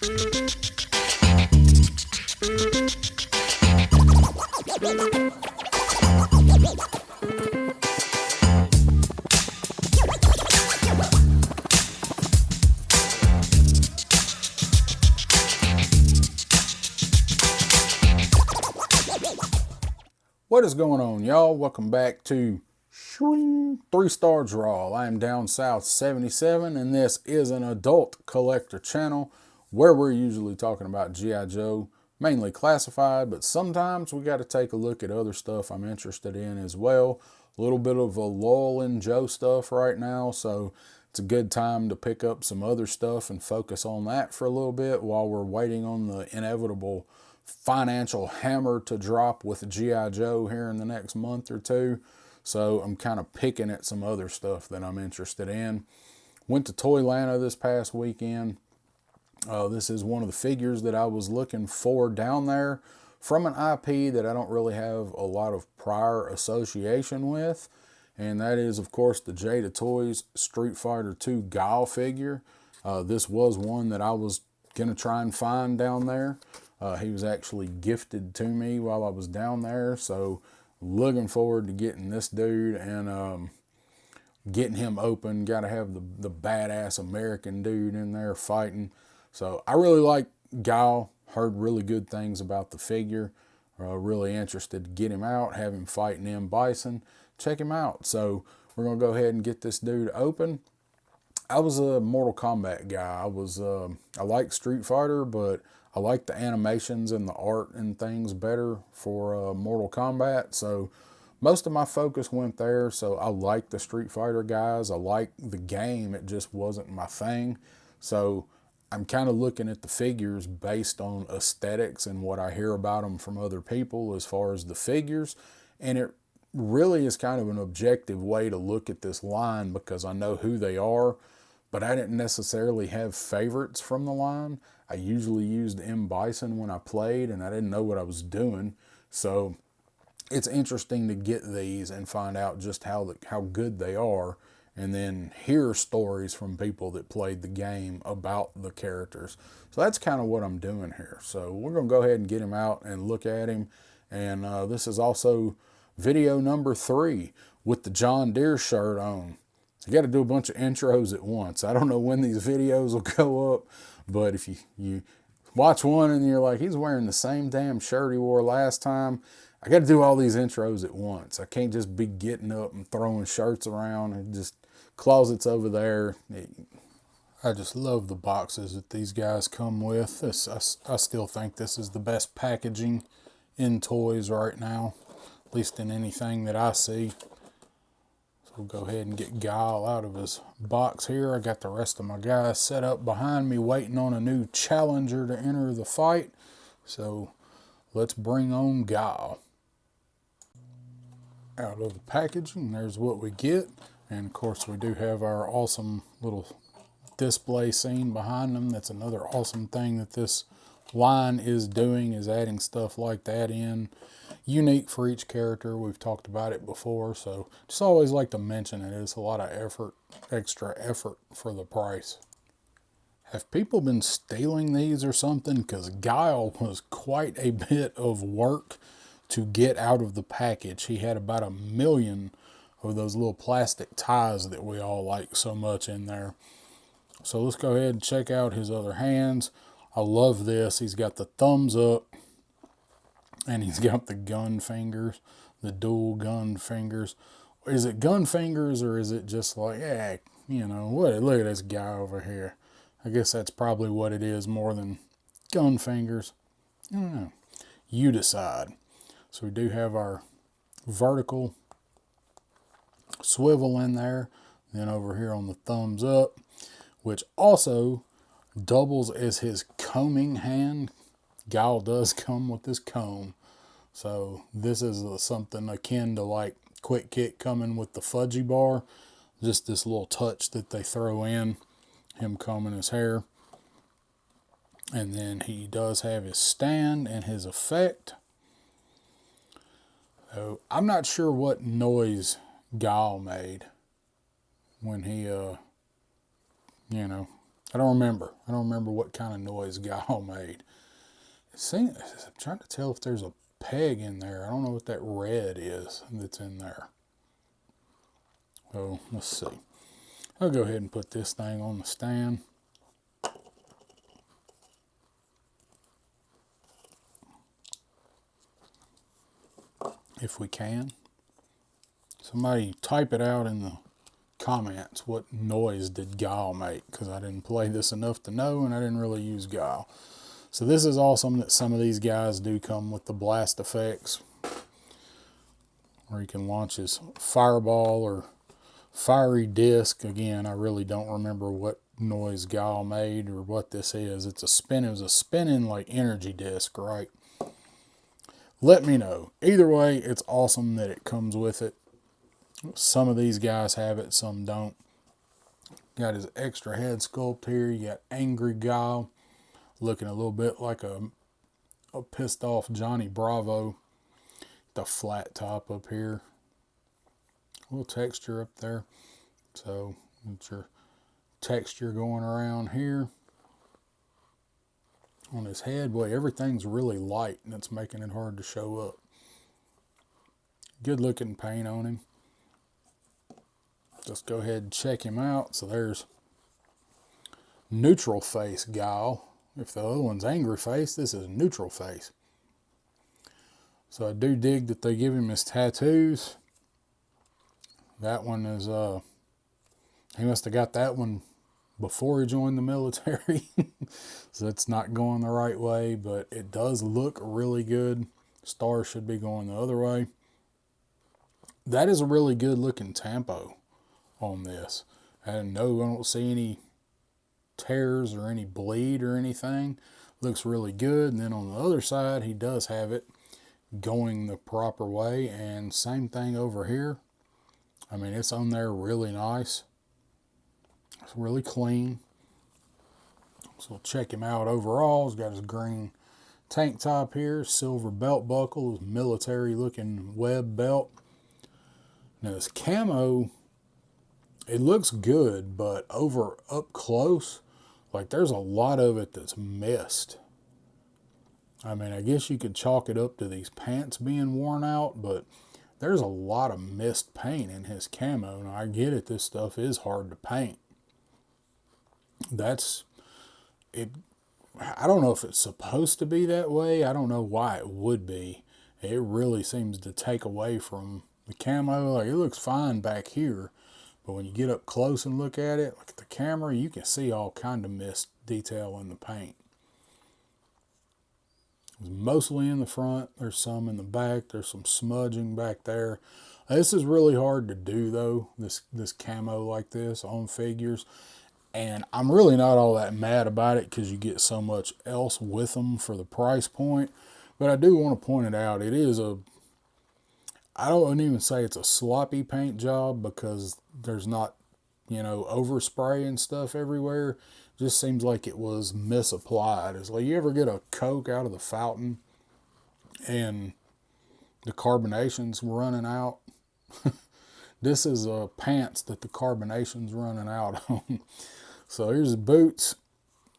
What is going on, y'all? Welcome back to 3-Star Draw. I am Down South 77, and this is an adult collector channel where we're usually talking about G.I. Joe, mainly classified, but sometimes we got to take a look at other stuff I'm interested in as well. A little bit of a lull in Joe stuff right now, so it's a good time to pick up some other stuff and focus on that for a little bit while we're waiting on the inevitable financial hammer to drop with G.I. Joe here in the next month or two. So I'm kind of picking at some other stuff that I'm interested in. Went to Toylanta this past weekend. This is one of the figures that I was looking for down there from an IP that I don't really have a lot of prior association with. And that is, of course, the Jada Toys Street Fighter II Guile figure. This was one that I was going to try and find down there. He was actually gifted to me while I was down there, so looking forward to getting this dude and getting him open. Got to have the badass American dude in there fighting. So I really like Guile. Heard really good things about the figure. Really interested to get him out, have him fighting M. Bison. Check him out. So we're going to go ahead and get this dude open. I was a Mortal Kombat guy. I like Street Fighter, but I like the animations and the art and things better for Mortal Kombat. So most of my focus went there. So I like the Street Fighter guys. I like the game. It just wasn't my thing. So I'm kind of looking at the figures based on aesthetics and what I hear about them from other people as far as the figures. And it really is kind of an objective way to look at this line because I know who they are, but I didn't necessarily have favorites from the line. I usually used M. Bison when I played, and I didn't know what I was doing. So it's interesting to get these and find out just how good they are, and then hear stories from people that played the game about the characters. So that's kind of what I'm doing here. So we're going to go ahead and get him out and look at him. And this is also video number 3 with the John Deere shirt on. I got to do a bunch of intros at once. I don't know when these videos will go up, but if you watch one and you're like, he's wearing the same damn shirt he wore last time, I got to do all these intros at once. I can't just be getting up and throwing shirts around and just closets over there. I just love the boxes that these guys come with. I still think this is the best packaging in toys right now, at least in anything that I see. We'll go ahead and get Guile out of his box here. I got the rest of my guys set up behind me waiting on a new challenger to enter the fight. So let's bring on Guile. Out of the packaging, there's what we get. And of course we do have our awesome little display scene behind them. That's another awesome thing that this line is doing, is adding stuff like that in. Unique for each character. We've talked about it before, so just always like to mention it. It's a lot of effort, extra effort for the price. Have people been stealing these or something? Because Guile was quite a bit of work to get out of the package. He had about 1 million of those little plastic ties that we all like so much in there. So let's go ahead and check out his other hands. I love this. He's got the thumbs up. And he's got the gun fingers, the dual gun fingers. Is it gun fingers or is it just like, yeah, you know, what? Look at this guy over here. I guess that's probably what it is more than gun fingers. I don't know. You decide. So we do have our vertical swivel in there. Then over here on the thumbs up, which also doubles as his combing hand. Guile does come with this comb. So this is something akin to like Quick Kick coming with the fudgy bar. Just this little touch that they throw in, him combing his hair. And then he does have his stand and his effect. So I'm not sure what noise Guile made when he, you know, I don't remember. I don't remember what kind of noise Guile made. I'm trying to tell if there's a peg in there. I don't know what that red is that's in there. Oh, let's see. I'll go ahead and put this thing on the stand. If we can. Somebody type it out in the comments. What noise did Guile make? Because I didn't play this enough to know, and I didn't really use Guile. So this is awesome that some of these guys do come with the blast effects, where you can launch his fireball or fiery disc. Again, I really don't remember what noise Guile made or what this is. It's a spin. It was a spinning like energy disc, right? Let me know. Either way, it's awesome that it comes with it. Some of these guys have it, some don't. Got his extra head sculpt here. You got Angry Guile, looking a little bit like a pissed off Johnny Bravo. The flat top up here. A little texture up there. So get your texture going around here. On his head, boy, everything's really light and it's making it hard to show up. Good looking paint on him. Just go ahead and check him out. So there's neutral face Guile. If the other one's angry face, this is neutral face. So I do dig that they give him his tattoos. That one is, he must have got that one before he joined the military. So it's not going the right way, but it does look really good. Stars should be going the other way. That is a really good looking tampo on this. And no, I don't see any tears or any bleed or anything. Looks really good. And then on the other side, he does have it going the proper way. And same thing over here. I mean, it's on there really nice. It's really clean. So we'll check him out overall. He's got his green tank top here, silver belt buckle, military looking web belt. Now this camo, it looks good, but over up close, like there's a lot of it that's missed. I mean, I guess you could chalk it up to these pants being worn out, but there's a lot of missed paint in his camo. Now I get it, this stuff is hard to paint. That's it. I don't know if it's supposed to be that way. I don't know why it would be. It really seems to take away from the camo. Like, it looks fine back here, but when you get up close and look at it, like at the camera, you can see all kind of missed detail in the paint. It's mostly in the front. There's some in the back. There's some smudging back there. This is really hard to do though, this camo like this on figures. And I'm really not all that mad about it because you get so much else with them for the price point. But I do want to point it out. It is I don't even say it's a sloppy paint job because there's not, you know, overspray and stuff everywhere. It just seems like it was misapplied. It's like, you ever get a Coke out of the fountain and the carbonation's running out? This is pants that the carbonation's running out on. So here's his boots.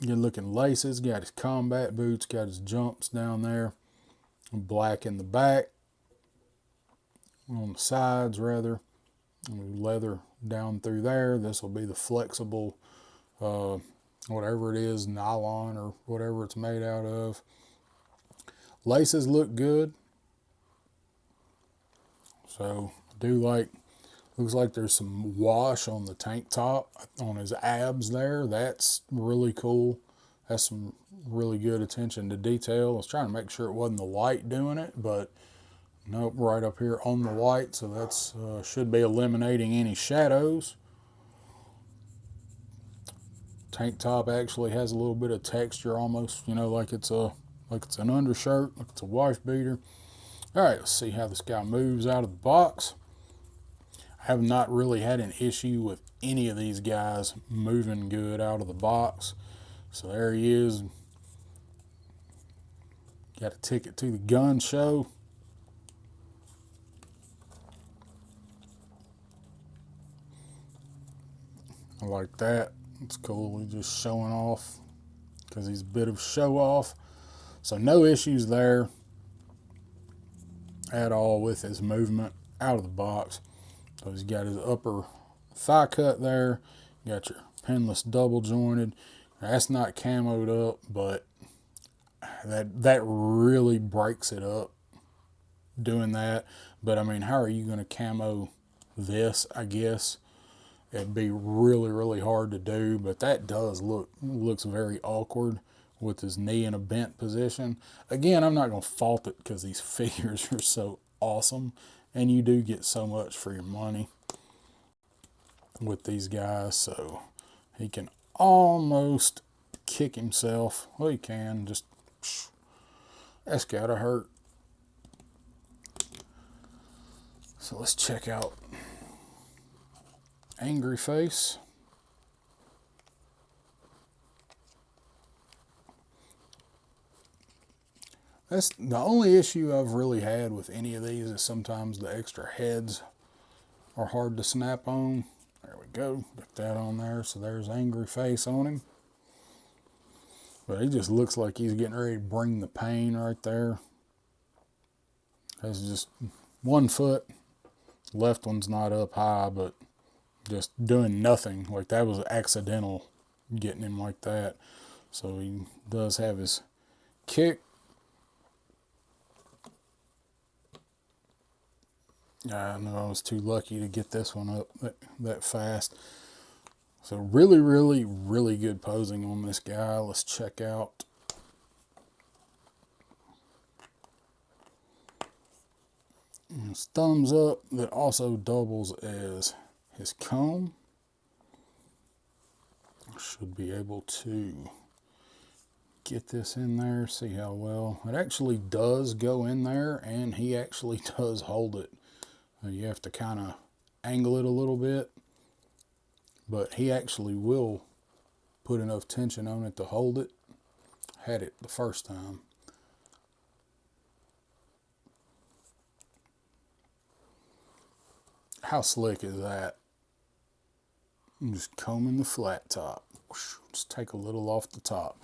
Good looking laces. Got his combat boots. Got his jumps down there. Black in the back. On the sides, rather. Leather down through there. This will be the flexible, whatever it is, nylon or whatever it's made out of. Laces look good. So I do like, looks like there's some wash on the tank top, on his abs there. That's really cool. That's some really good attention to detail. I was trying to make sure it wasn't the light doing it, but nope, right up here on the light. So that's should be eliminating any shadows. Tank top actually has a little bit of texture, almost, you know, like it's an undershirt, like it's a wife beater. All right, let's see how this guy moves out of the box. I have not really had an issue with any of these guys moving good out of the box. So there he is. Got a ticket to the gun show. I like that. It's cool. He's just showing off because he's a bit of show off. So no issues there at all with his movement out of the box. So he's got his upper thigh cut there. You got your pinless double jointed. That's not camoed up, but that really breaks it up doing that. But I mean, how are you going to camo this? I guess it'd be really, really hard to do. But that does looks very awkward with his knee in a bent position. Again, I'm not going to fault it because these figures are so awesome, and you do get so much for your money with these guys. So he can almost kick himself. Well, he can. Just that's gotta hurt. So let's check out Angry Face. That's the only issue I've really had with any of these is sometimes the extra heads are hard to snap on. There we go. Put that on there. So there's Angry Face on him. But he just looks like he's getting ready to bring the pain right there. That's just one foot. Left one's not up high, but just doing nothing. Like that was accidental getting him like that. So he does have his kick. I know I was too lucky to get this one up that fast. So really, really, really good posing on this guy. Let's check out his thumbs up that also doubles as his comb. Should be able to get this in there, see how well. It actually does go in there, and he actually does hold it. You have to kind of angle it a little bit, but he actually will put enough tension on it to hold it. Had it the first time. How slick is that? I'm just combing the flat top. Just take a little off the top.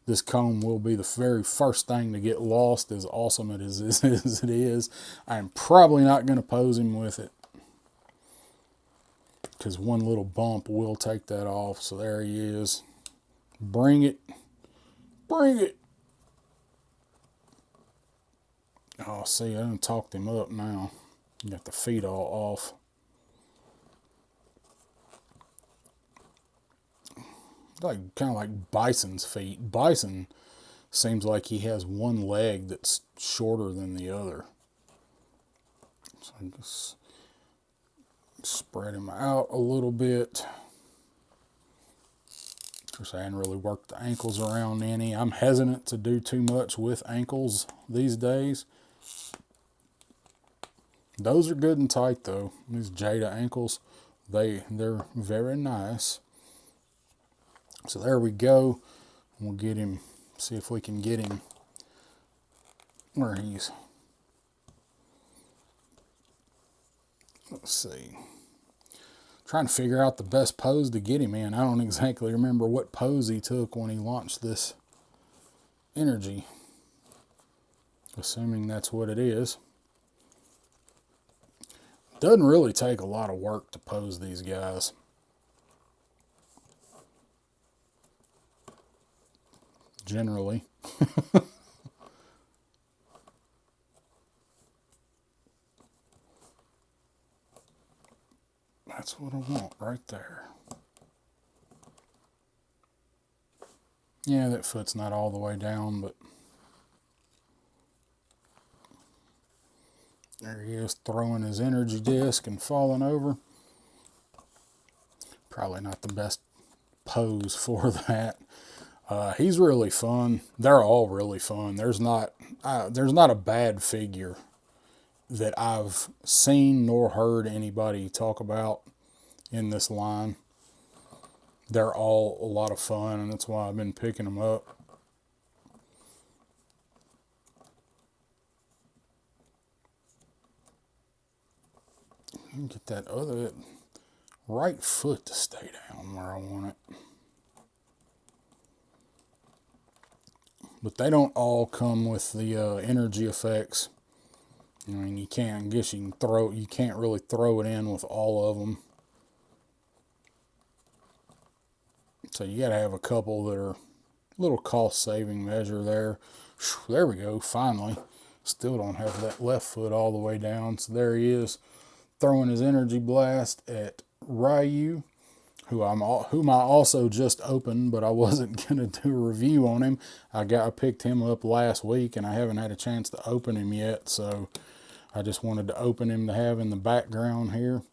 This comb will be the very first thing to get lost, as awesome as it is. I'm probably not going to pose him with it, because one little bump will take that off. So there he is. Bring it. Bring it. Oh, see, I done talked him up now. Got the feet all off. Like kind of like Bison's feet. Bison seems like he has one leg that's shorter than the other. So I just spread him out a little bit. Of course, I hadn't really worked the ankles around any. I'm hesitant to do too much with ankles these days. Those are good and tight though. These Jada ankles, they're very nice. So there we go. We'll get him, see if we can get him where he's, let's see. Trying to figure out the best pose to get him in. I don't exactly remember what pose he took when he launched this energy. Assuming that's what it is. Doesn't really take a lot of work to pose these guys. Generally. That's what I want right there. Yeah, that foot's not all the way down, but there he is throwing his energy disc and falling over. Probably not the best pose for that. He's really fun. They're all really fun. There's not a bad figure that I've seen nor heard anybody talk about in this line. They're all a lot of fun, and that's why I've been picking them up. Get that other right foot to stay down where I want it. But they don't all come with the energy effects. I mean, you can't, I guess you can't really throw it in with all of them. So you gotta have a couple that are a little cost saving measure there. There we go, finally. Still don't have that left foot all the way down. So there he is, throwing his energy blast at Ryu, whom I also just opened, but I wasn't gonna do a review on him. I picked him up last week, and I haven't had a chance to open him yet, so I just wanted to open him to have in the background here.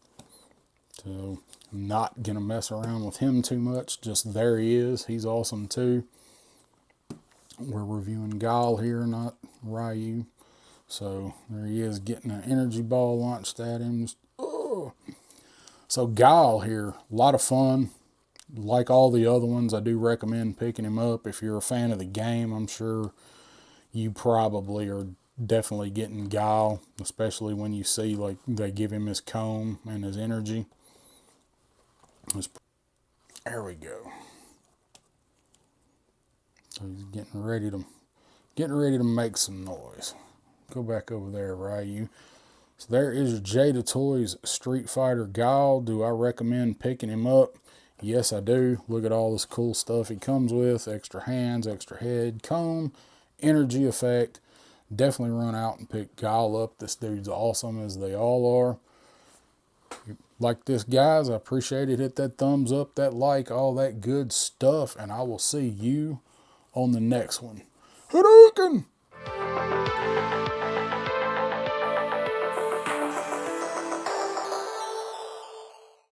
So I'm not gonna mess around with him too much. Just there he is. He's awesome too. We're reviewing Guile here, not Ryu. So there he is, getting an energy ball launched at him. So Guile here, a lot of fun. Like all the other ones, I do recommend picking him up. If you're a fan of the game, I'm sure you probably are definitely getting Guile, especially when you see like they give him his comb and his energy. There we go. So he's getting ready to make some noise. Go back over there, Ryu. So there is your Jada Toys Street Fighter Guile. Do I recommend picking him up? Yes, I do. Look at all this cool stuff he comes with. Extra hands, extra head, comb, energy effect. Definitely run out and pick Guile up. This dude's awesome, as they all are. Like this, guys, I appreciate it. Hit that thumbs up, that like, all that good stuff, and I will see you on the next one. Hadouken!